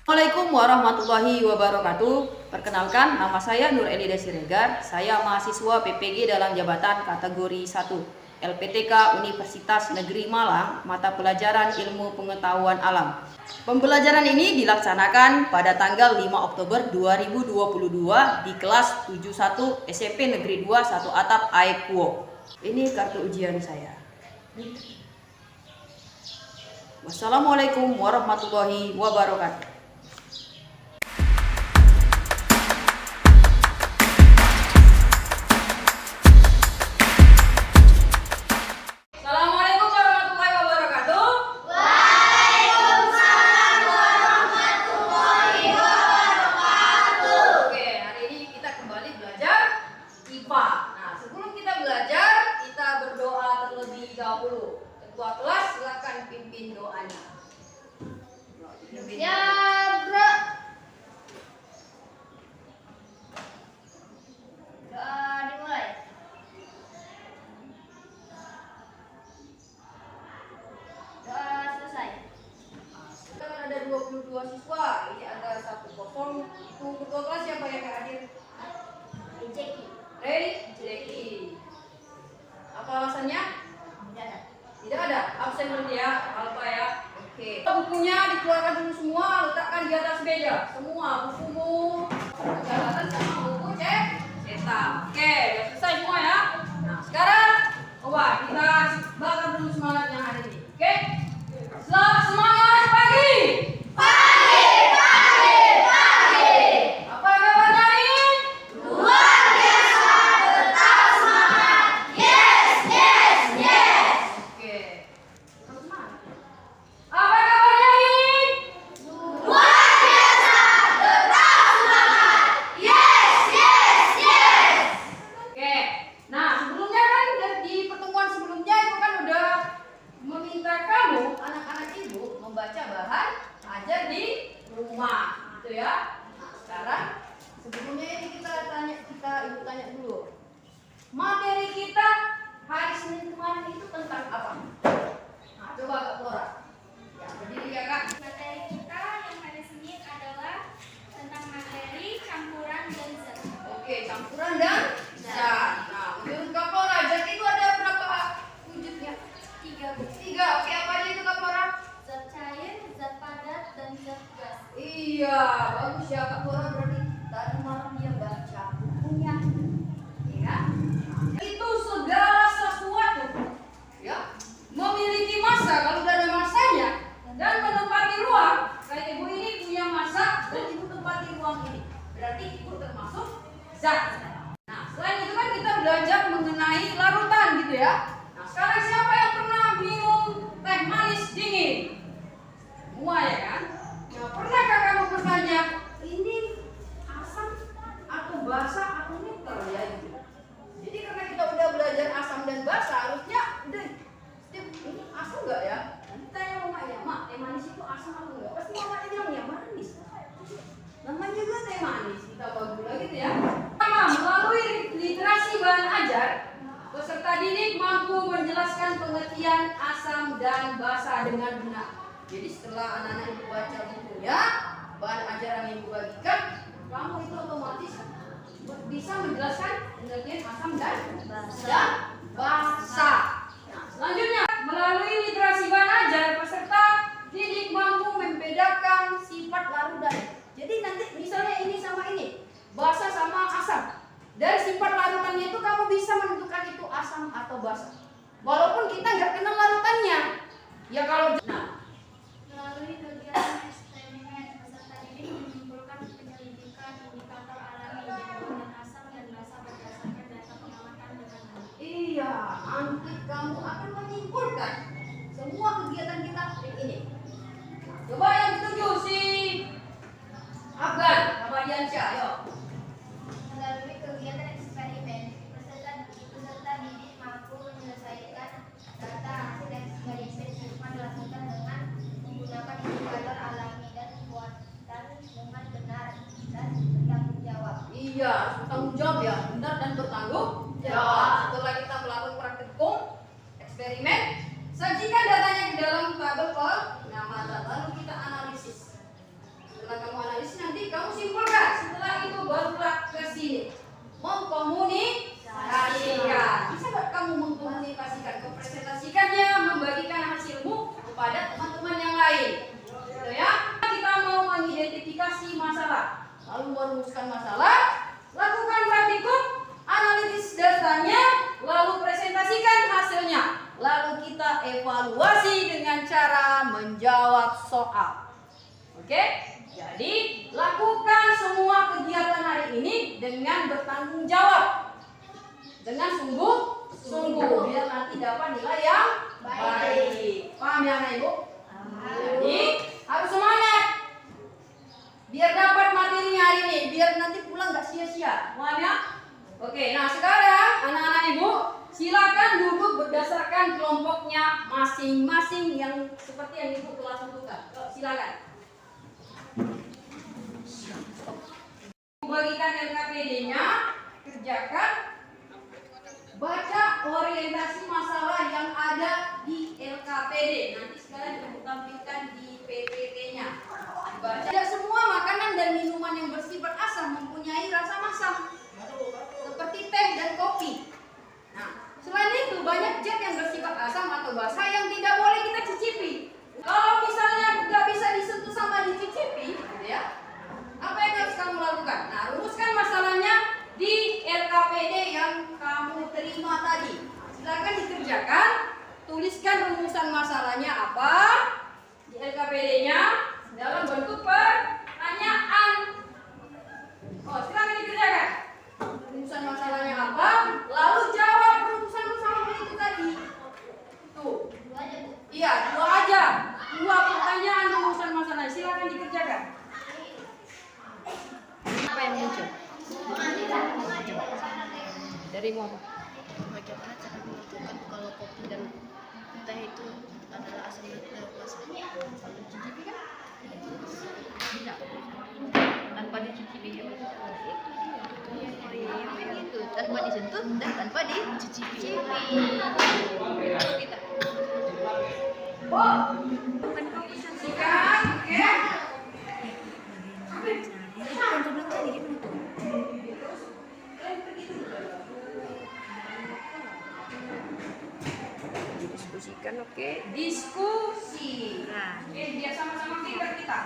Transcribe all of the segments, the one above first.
Assalamualaikum warahmatullahi wabarakatuh. Perkenalkan, nama saya Nur Elida Siregar. Saya mahasiswa PPG dalam jabatan kategori 1 LPTK Universitas Negeri Malang, mata pelajaran Ilmu Pengetahuan Alam. Pembelajaran ini dilaksanakan pada tanggal 5 Oktober 2022 di kelas 71 SMP Negeri 2 1 Atap Aekuo. Ini kartu ujian saya. Wassalamualaikum warahmatullahi wabarakatuh. Ketua kelas silakan pimpin doanya. Ya, bro. Doa dimulai. Doa selesai. Sekarang ada 22 siswa. Ini ada 1 kosong. Itu ketua kelas siapa yang hadir? Jeki. Jeki. Apa alasannya? Tidak ada. Absen berarti ya. Apa ya? Oke. Bukunya dikeluarkan dulu semua, letakkan di atas meja. Semua bukumu, catatan sama buku cetak. Oke, udah selesai semua ya. Nah, sekarang coba kita bakar dulu semangat yang ada ini. Oke? Semangat pagi. Apa kabarnya nih? Luar biasa, tetap semangat. Yes. Oke. Terus semangat. Apa kabarnya nih? Luar biasa, tetap semangat. Yes. Oke, nah sebelumnya kan di pertemuan sebelumnya itu kan udah meminta kamu anak-anak ibu membaca bahan ajar di rumah, gitu ya. Nah, sekarang sebelumnya ini ibu tanya dulu. Materi kita hari Senin kemarin itu tentang apa? Nah, coba Kak Flora. Ya, berdiri ya Kak. Materi kita yang hari Senin adalah tentang materi campuran dan zat. Oke, campuran dan zat. Nah, menurut Kak Flora, zat itu ada berapa wujudnya? 3. Oke, apa aja itu Kak Flora? Zat cair, zat padat, dan zat gas. Iya, bagus ya Kak Flora, berarti tadi malam dia baca bukunya. Iya. Itu segala sesuatu ya memiliki massa. Kalau udah ada massanya dan menempati ruang, kayak ibu ini punya massa dan ibu tempati ruang ini. Berarti ibu termasuk zat. Nah, selain itu kan kita belajar mengenai larutan gitu ya. Nah, sekarang siapa yang pernah minum teh manis dingin? Semua ya kan? Nah, pernahkah kamu bertanya, ini asam atau basa atau netral ya gitu? Jadi karena kita udah belajar asam dan basa, harusnya udah ini asam enggak ya? Nanti tanya mama ya, mak teh manis itu asam atau enggak? Pasti mama bilang ya manis. Namanya juga teh manis, kita bagus lagi gitu ya. Pertama, melalui literasi bahan ajar, peserta didik mampu menjelaskan pengertian asam dan basa dengan benar. Jadi setelah anak-anak ibu baca bukunya, bahan ajaran yang ibu bagikan, kamu itu otomatis bisa menjelaskan pengertian asam dan basa. Nah, selanjutnya, melalui literasi bahan ajar, peserta didik mampu membedakan sifat larutan. Jadi nanti misalnya ini sama ini, basa sama asam. Dari sifat larutannya itu kamu bisa menentukan itu asam atau basa. Walaupun kita nggak kenal larutannya. Ya kalau Melalui kegiatan eksperimen, peserta didik menyimpulkan penyelidikan indikator alami hubungan asam dan basa berdasarkan data pengamatan dengan benar. iya, nanti kamu akan menyimpulkan semua kegiatan kita ini. Nah, coba yang ketujuh si Afgan, sama Diansyah, yuk. Melalui kegiatan eksperimen, peserta didik mampu menyelesaikan data hasil eksperimen yang dilakukan dengan menggunakan indikator alami dan buatan dengan benar dan bertanggung jawab. Iya, bertanggung jawab ya, benar dan bertanggung jawab. Setelah kita melakukan praktikum eksperimen, sajikan datanya ke dalam tabel pengamatan, lalu kita analisis. Setelah merumuskan masalah, lakukan praktikum, analisis datanya, lalu presentasikan hasilnya. Lalu kita evaluasi dengan cara menjawab soal. Oke? Jadi, lakukan semua kegiatan hari ini dengan bertanggung jawab. Dengan sungguh-sungguh biar nanti dapat nilai yang baik. Paham ya anak ibu? Jadi, harus semangat. Biar dapat materinya hari ini, biar nanti pulang nggak sia-sia. Paham ya? Oke, nah sekarang anak-anak ibu silakan duduk berdasarkan kelompoknya masing-masing yang seperti yang ibu telah tentukan. Silakan. Bagikan LKPD-nya, kerjakan, baca orientasi masalah yang ada di LKPD. Nanti sekalian ibu tampilkan di PPT-nya. Tidak semua makanan dan minuman yang bersifat asam mempunyai rasa masam, seperti teh dan kopi. Nah, selain itu banyak zat yang bersifat asam atau basa yang tidak boleh kita cicipi. Kalau misalnya nggak bisa disentuh sama dicicipi, gitu ya, apa yang harus kamu lakukan? Nah, rumuskan masalahnya di LKPD yang kamu terima tadi. Silakan dikerjakan, tuliskan rumusan masalahnya apa di LKPD-nya dalam bentuk pertanyaan. Oh, silakan dikerjakan. Rumusan masalahnya apa? Lalu jawab rumusan masalahnya itu tadi. Tuh. Iya, 2 aja. 2 pertanyaan rumusan masalahnya. Silakan dikerjakan. Apa yang muncul? Darimu apa? Bagaimana cara menentukan kalau kopi dan teh itu adalah asam dan basa? Cicipi kan? Bisa. Tanpa dicicipi ya. Itu tanpa disentuh dan tanpa dicicipi. Kita. Silakan, oke. Didiskusikan, oke. Diskusi. Nah, Oke, biar sama-sama pintar kita.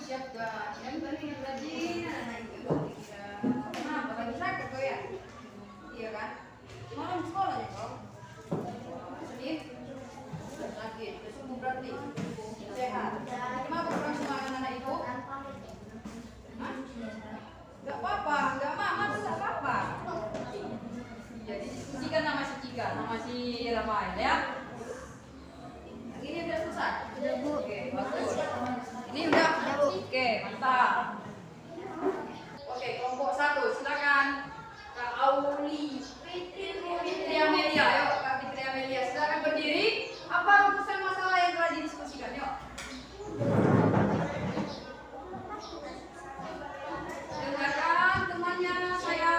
Siap guys, yang beri rajin, anak ibu. Kenapa lagi sakit kok ya? Iya kan? Malam sekolah ya kok. Sedih? Sakit, sembuh berarti. Sehat. Kenapa orang semua anak ibu? Hah? Gak apa-apa, gak mama tuh gak apa-apa. Jadi diskusikan nama si Cika, nama si Rafael ya. Yang ini udah selesai? Udah bu. Oke, bagus. Ini udah? Oke, mantap. Oke, kelompok 1, silakan. Kak Auli Fitri Amelia, yuk Kak Fitri Amelia, silakan berdiri. Apa rumusan masalah yang telah didiskusikan? Yuk. Dengarkan temannya saya.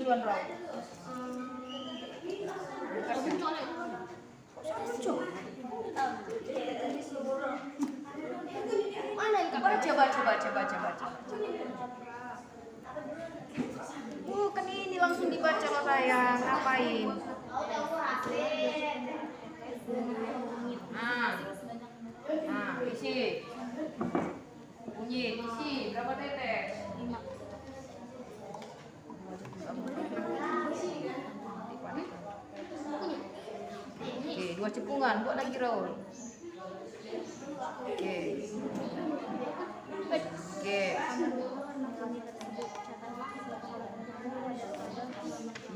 duluan Raul. Mana itu? Baca. Kan ini langsung dibaca loh sayang. Ngapain? Isi. Bunyi, isi. Berapa tetes? 5. Oke, 2 cepungan. Buat lagi Raul. Oke.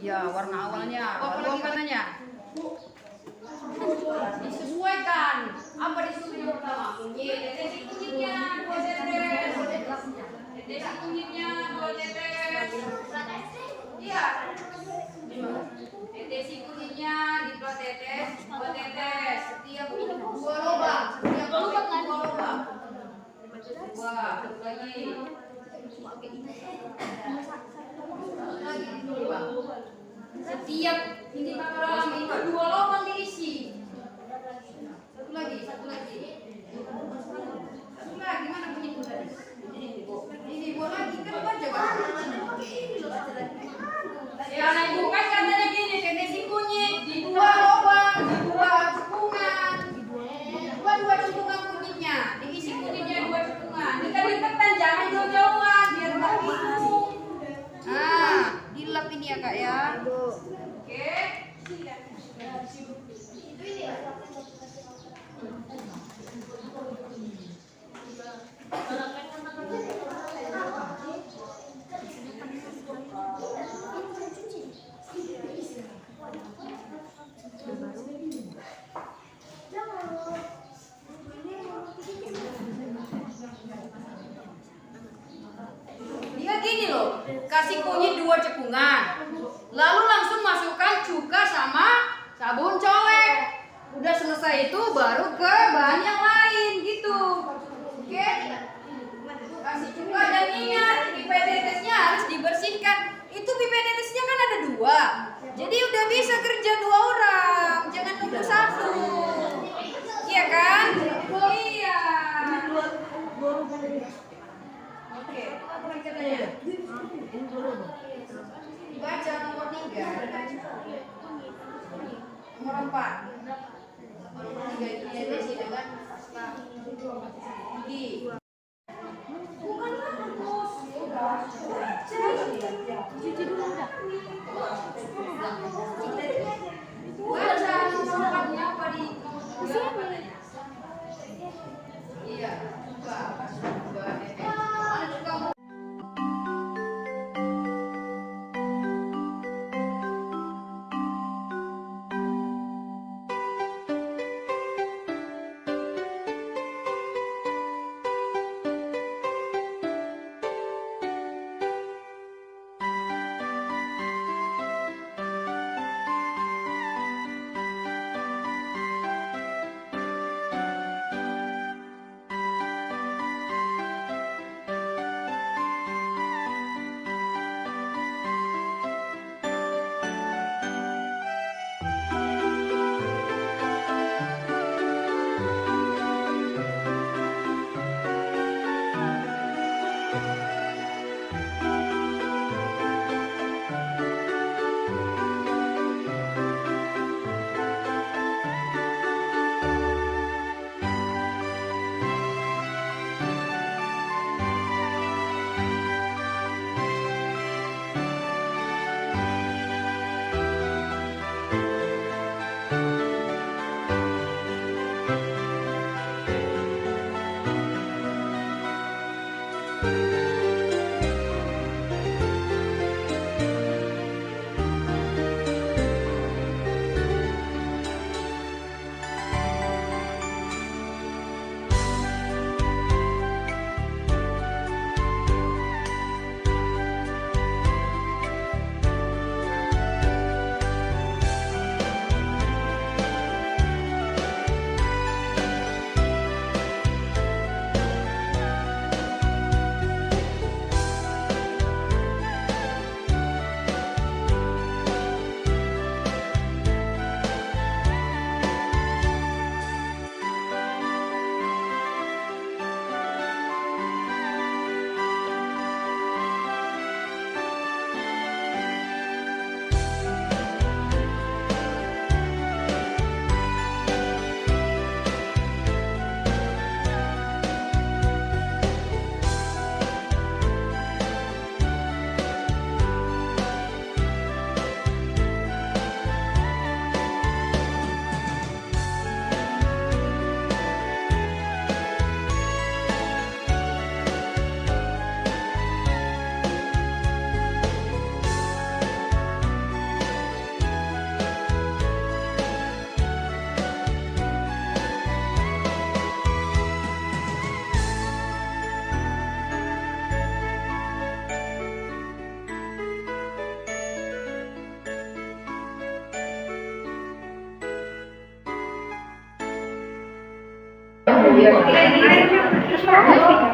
Ya, warna awalnya. Apa katanya? Disesuaikan. Apa disuruh pertama? Tetes kunyitnya 2 tetes. Tetes kunyitnya 2 tetes. Iya. Tetes kunyitnya di 2 tetes, 2 tetes. Setiap 2 lubang. Setiap lubang 2 lubang. 2, lagi. Setiap ini makanan itu 2 lubang diisi. Satu lagi. Mana bunyi itu tadi? Ini buat lagi kan baca kan? Ya naik bukan katanya gini, tetes kunyit di 2 lubang, di 2 cepungan. 2 cepungan kunyitnya, diisi kunyitnya 2 cepungan. Dekat-dekatan jangan jauh-jauhan biar nggak bingung. Dilap ini ya Kak ya. Oke. Dia gini loh, kasih kunyit 2 cepungan, lalu langsung masukkan cuka sama sabun colek. Udah selesai itu baru ke bahan yang lain gitu. Oke? Kasih cuka dan ingat pipet tetesnya harus dibersihkan. Itu pipet tetesnya kan ada 2, jadi udah bisa kerja 2 orang, jangan nunggu 1. Iya kan? Iya. Oke, apa lagi katanya? Baca nomor 3. Nomor 4. Nomor 3 itu diisi dengan gigi. Bukan bagus. Cuci dulu enggak? Baca nomor 4-nya apa di sini? Iya, buka.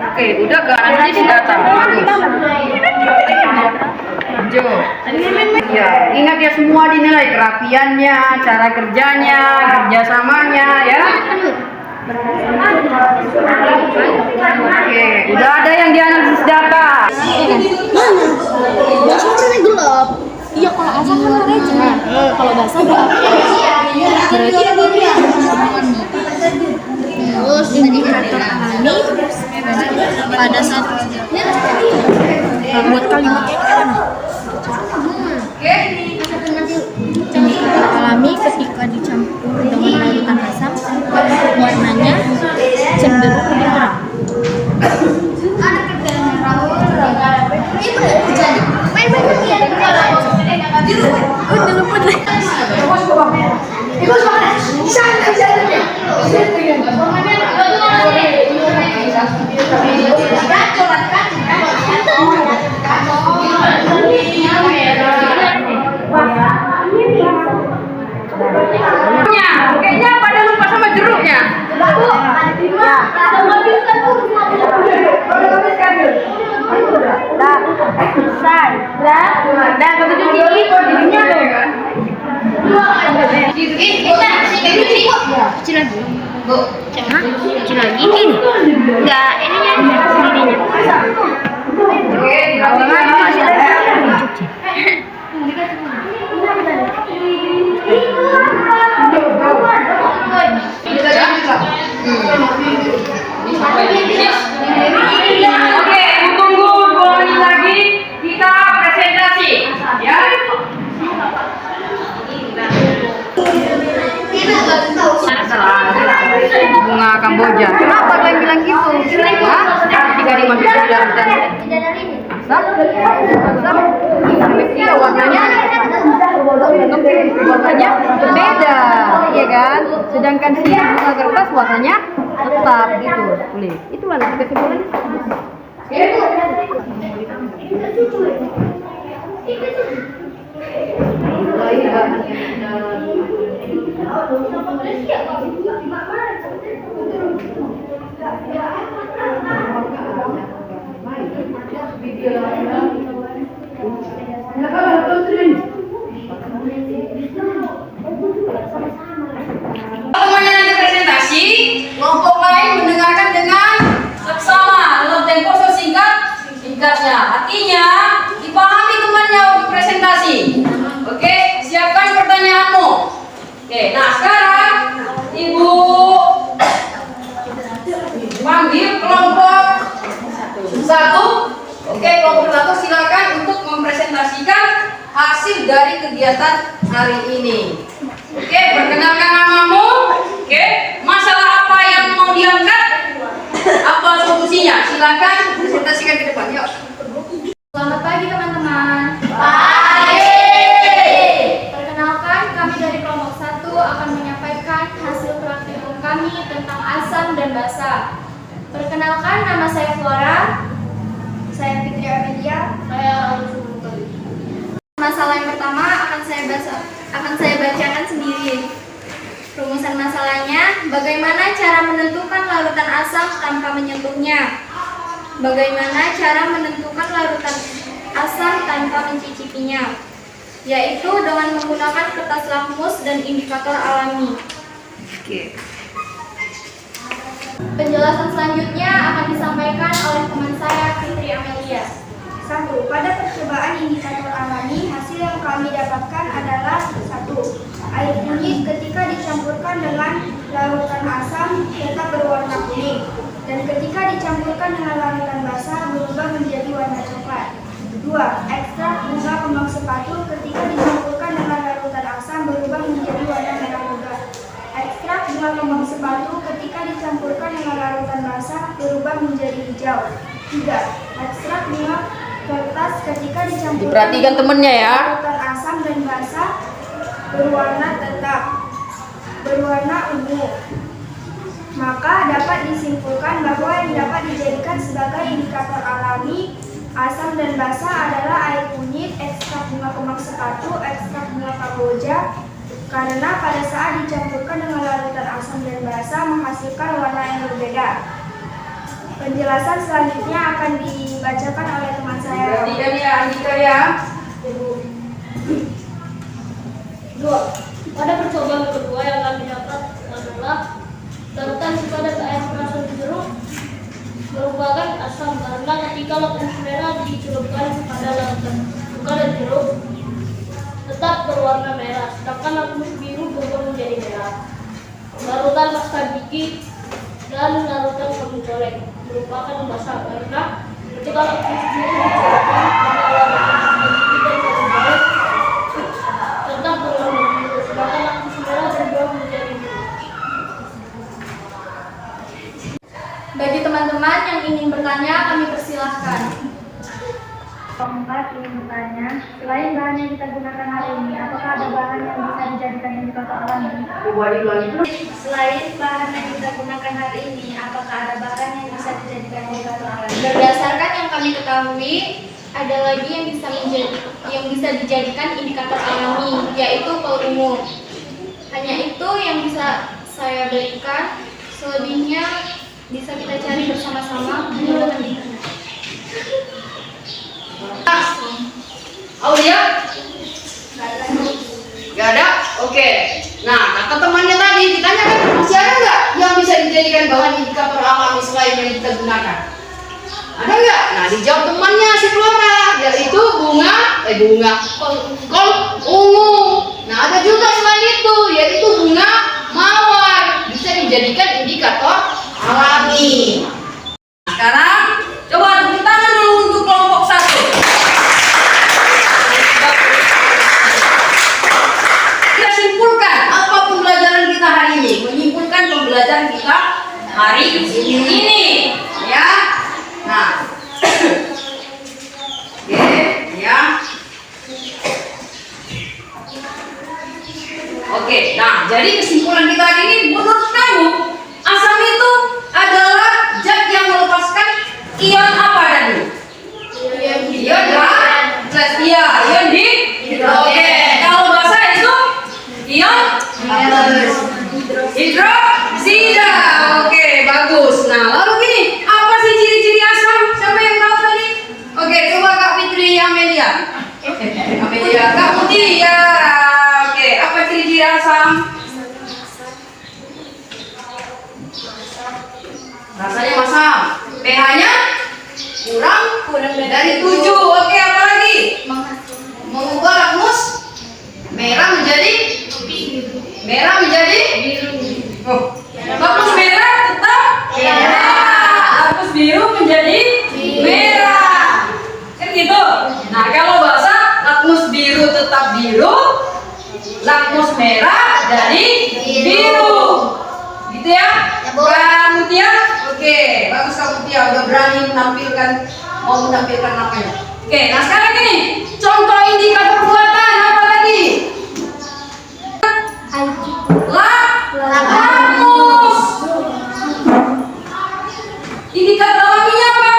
Oke, udah ke analisis data. Bagus. Jo. Ya, ingat ya semua dinilai kerapiannya, cara kerjanya, kerjasamanya ya. Oke, udah ada yang dianalisis data. Warnanya gelap. Iya, kalau asam kan warnanya cerah. Kalau basah berarti terus indikator alami pada saat buat kalimatnya kan. Indikator alami ketika dicampur dengan larutan asam warnanya cenderung lebih terang. Kayaknya pada lupa sama jeruknya. Kecil lagi. Bu. Hah? Kecil lagi ini. Enggak, ininya sendirinya. Oke, Oke, tunggu 2 menit lagi kita presentasi ya. Bunga Kamboja. Kenapa kalian bilang gitu? Hah? Jika dimasukkan dalam iya warnanya berbeda, iya kan? Sedangkan si bunga kertas warnanya tetap gitu, kulit. Itulah nanti kesimpulannya. Semuanya nanti presentasi, kelompok lain mendengarkan dengan seksama dalam tempo singkatnya. Artinya dipahami temannya untuk presentasi. Oke, siapkan pertanyaanmu. Oke, nah sekarang Ibu panggil kelompok 1. Oke, kelompok 1 silakan untuk mempresentasikan hasil dari kegiatan hari ini. Oke, perkenalkan namamu. Oke, masalah apa yang mau diangkat? Apa solusinya? Silakan presentasikan ke depan. Yuk. Selamat pagi teman-teman. Perkenalkan, kami dari kelompok 1 akan menyampaikan hasil praktikum kami tentang asam dan basa. Perkenalkan, nama saya Flora. Saya Fitri Amelia. Masalah yang pertama akan saya bacakan sendiri. Rumusan masalahnya, bagaimana cara menentukan larutan asam tanpa menyentuhnya? Bagaimana cara menentukan larutan asam tanpa mencicipinya? Yaitu dengan menggunakan kertas lakmus dan indikator alami. Oke. Penjelasan selanjutnya akan disampaikan oleh teman saya, Fitri Amelia. 1. Pada percobaan indikator alami, hasil yang kami dapatkan adalah 1. Air kunyit ketika dicampurkan dengan larutan asam tetap berwarna kuning, dan ketika dicampurkan dengan larutan basah berubah menjadi warna coklat. 2. Ekstrak bunga kembang sepatu ketika dicampurkan dengan larutan asam berubah menjadi warna merah muda. Ekstrak bunga kembang sepatu ketika dicampurkan dengan larutan basah berubah menjadi hijau. 3. Ekstrak bunga kertas ketika dicampurkan Diperhatikan temennya ya. larutan asam dan basah berwarna tetap, berwarna ungu. Maka dapat disimpulkan bahwa yang dapat dijadikan sebagai indikator alami asam dan basah adalah air kunyit, ekstrak bunga kembang sepatu, ekstrak bunga kamboja, karena pada saat dicampurkan dengan larutan asam dan basa menghasilkan warna yang berbeda. Penjelasan selanjutnya akan dibacakan oleh teman saya. Perhatikan ya, Andika ya. Dua. Pada percobaan kedua yang kami dapat adalah larutan sepadan air perasaan jeruk merupakan asam karena ketika lakmus merah dicelupkan pada larutan cuka dan jeruk tetap berwarna merah, sedangkan lakmus biru berubah menjadi merah. Larutan pasta gigi dan larutan kamu colek merupakan basa karena ketika lakmus biru dicelupkan pada larutan pasta gigi dan kamu colek tetap berwarna biru, sedangkan lakmus merah berubah menjadi biru. Bagi teman-teman yang ingin bertanya, kami persilahkan. Keempat ingin bertanya, selain bahan yang kita gunakan hari ini, apakah ada bahan yang bisa dijadikan indikator alami? Selain bahan yang kita gunakan hari ini, apakah ada bahan yang bisa dijadikan indikator alami? Berdasarkan yang kami ketahui, ada lagi yang bisa dijadikan indikator alami, yaitu kol ungu. Hanya itu yang bisa saya berikan. Selebihnya bisa kita cari bersama-sama menggunakan internet. Aulia? Gak ada? Oke. Nah, kata temannya tadi, ditanyakan masih ada nggak yang bisa dijadikan bahan indikator alami selain yang kita gunakan? Ada nggak? Nah, dijawab temannya si Flora, yaitu kol ungu. Nah, ada juga selain itu, yaitu bunga mawar, bisa dijadikan indikator alami. Sekarang coba tepuk tangan dulu untuk kelompok 1. Kita simpulkan apa pembelajaran kita hari ini. Menyimpulkan pembelajaran kita hari ini, ya. Nah, oke, ya. Oke, nah jadi kesimpulan kita hari ini, menurut kamu asam itu adalah zat yang melepaskan ion apa tadi? Ion plus ion hidrogen. Kalau basa itu ion hidroksida. Oke, bagus. Nah, lalu gini, apa sih ciri-ciri asam? Siapa yang tahu tadi? Oke, coba Kak Fitri Amelia. Kak Putih ya. Oke, apa ciri-ciri asam? Rasanya masam. pH-nya kurang dari 7. Oke, apa lagi? Mengubah lakmus merah menjadi biru. Oh, lakmus merah tetap merah. Lakmus biru menjadi merah. Kan gitu. Nah, kalau bahasa lakmus biru tetap biru, lakmus merah jadi biru. Gitu ya? Kak Mutia? Oke, bagus Kak Mutia, udah berani mau menampilkan namanya. Oke, nah sekarang ini contoh indikator buatan apa lagi? Lakmus. Indikator alaminya apa?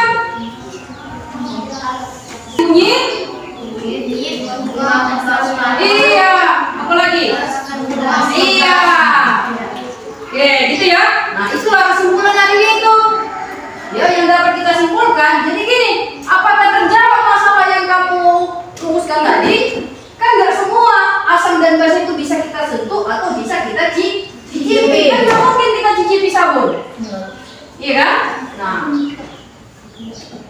Bunyi? Iya, apa lagi? Iya. Oke, gitu ya. Nah, itulah kesimpulan hari ini itu. Ya, yang dapat kita simpulkan. Jadi gini, apakah terjawab masalah yang kamu rumuskan tadi? Kan nggak semua asam dan basa itu bisa kita sentuh atau bisa kita cicipi. Kan nggak mungkin kita cicipi sabun. Iya kan? Nah,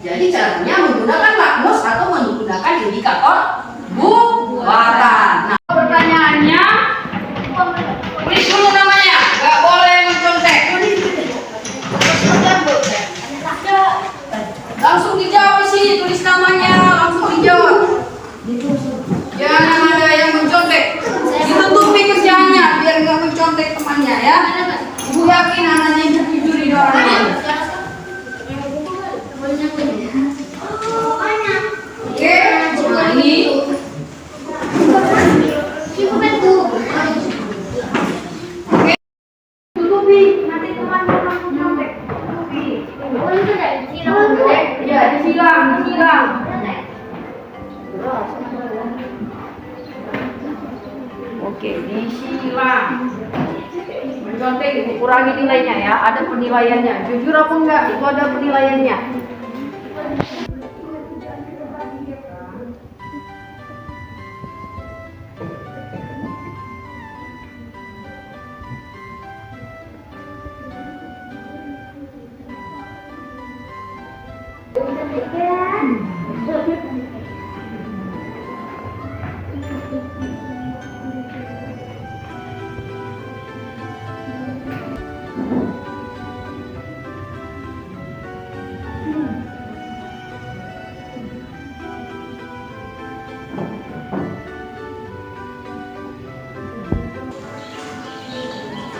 jadi caranya menggunakan lakmus atau menggunakan indikator buatan. Nah, pertanyaannya, tulis dulu namanya, nggak boleh mencontek. Langsung dijawab sih, tulis namanya, langsung dijawab. Jangan ada yang mencontek. Ditutupi kerjaannya biar nggak mencontek temannya ya. Ibu yakin anaknya jujur di orangnya. Oke, nah ini. Tutupi, nanti teman-teman mencontek. Ya, disilang. Oke, disilang. Mencontek dikurangi nilainya ya, ada penilaiannya. Jujur apa enggak? Itu ada penilaiannya.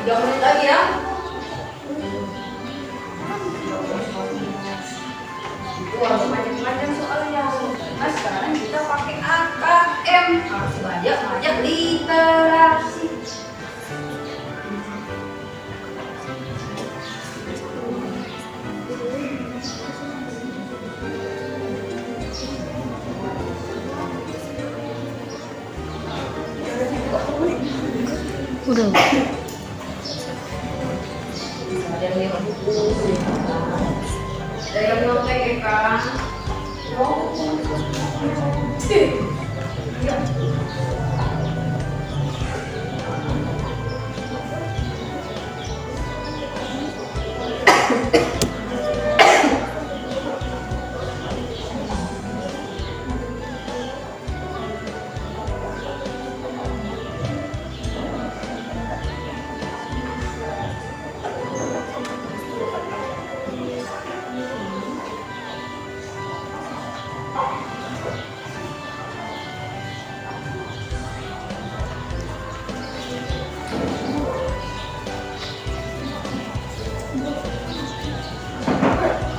Tiga menit lagi ya. Itu harus macam-macam soalnya. Nah sekarang kita pakai AKM, harus banyak literasi. Udah. Ada yang nyontek ya kan?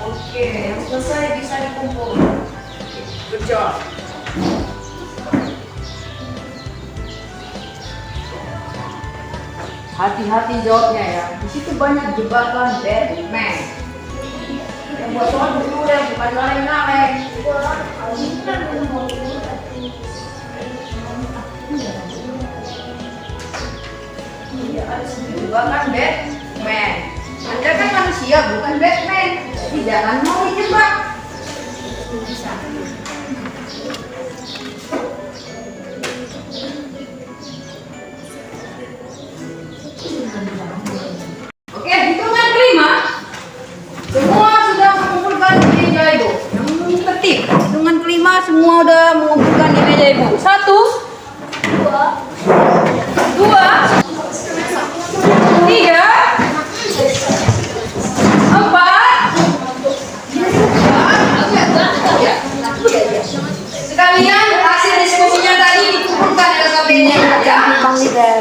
Oke, yang selesai bisa dikumpul. Good job. Hati-hati jawabnya ya. Di situ banyak jebakan Batman. Yang buat soal dulu deh, bukan ngaleng-ngaleng. Iya, ada jebakan Batman. Anda kan manusia, bukan Batman. Jadi jangan mau dijebak. Oke, hitungan kelima. Semua sudah mengumpulkan di meja ibu. Yang tertib. Hitungan kelima semua sudah mengumpulkan di meja ibu. 1, 2, 3, 4. Sekalian hasil diskusinya tadi dikumpulkan LKPD-nya ya.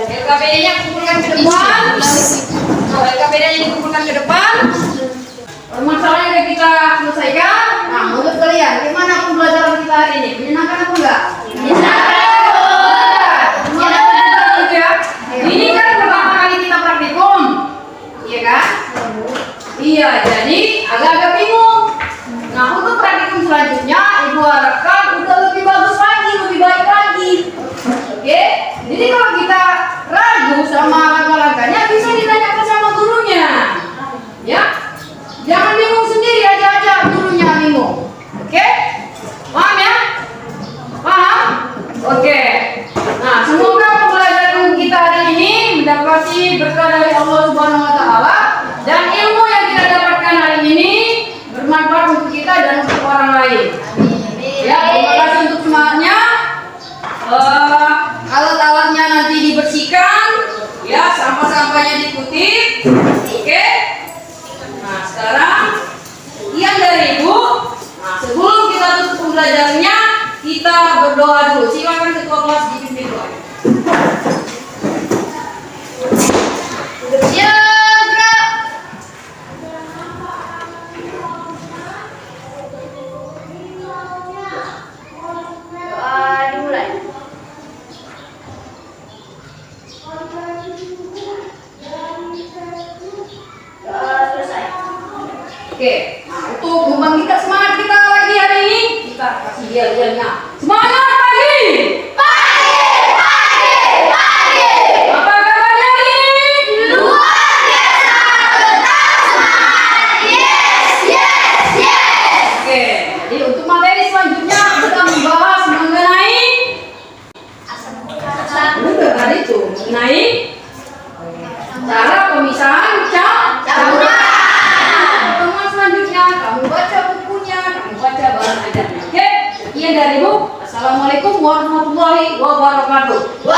LKPD-nya kumpulkan ke depan. LKPD-nya dikumpulkan ke depan. Masalahnya udah kita selesaikan. Nah, menurut kalian gimana pembelajaran kita hari ini? Menyenangkan apa enggak? Menyenangkan gitu ya. Ini kan pertama kali kita praktikum. Iya kan? Iya, jadi agak-agak bingung. Nah, untuk praktikum selanjutnya Ibu harapkan udah lebih bagus lagi, lebih baik lagi. Oke? Jadi kalau kita ragu sama langkah-langkahnya bisa ditanyakan sama gurunya. Ya? Jangan bingung sendiri aja gurunya bingung. Oke? Paham ya? Paham? Oke. Nah, semoga pembelajaran kita hari ini mendapati berkah dari Allah Subhanahu wa taala dan ilmu yang kita dapatkan hari ini bermanfaat untuk kita dan untuk orang lain. Ya, terima kasih untuk semangatnya. Alat-alatnya nanti dibersihkan, ya, sampah-sampahnya dikutip. Oke. Nah, sekarang sekian dari Ibu. Nah, sebelum kita tutup pembelajarannya, kita berdoa dulu. Silakan ketua kelas dipimpin doa. Ya. Oke, nah untuk membangkitkan semangat kita lagi hari ini, kita kasih yel-yelnya. Semangat pagi! Pagi! Pagi! Pagi! warahmatullahi wabarakatuh.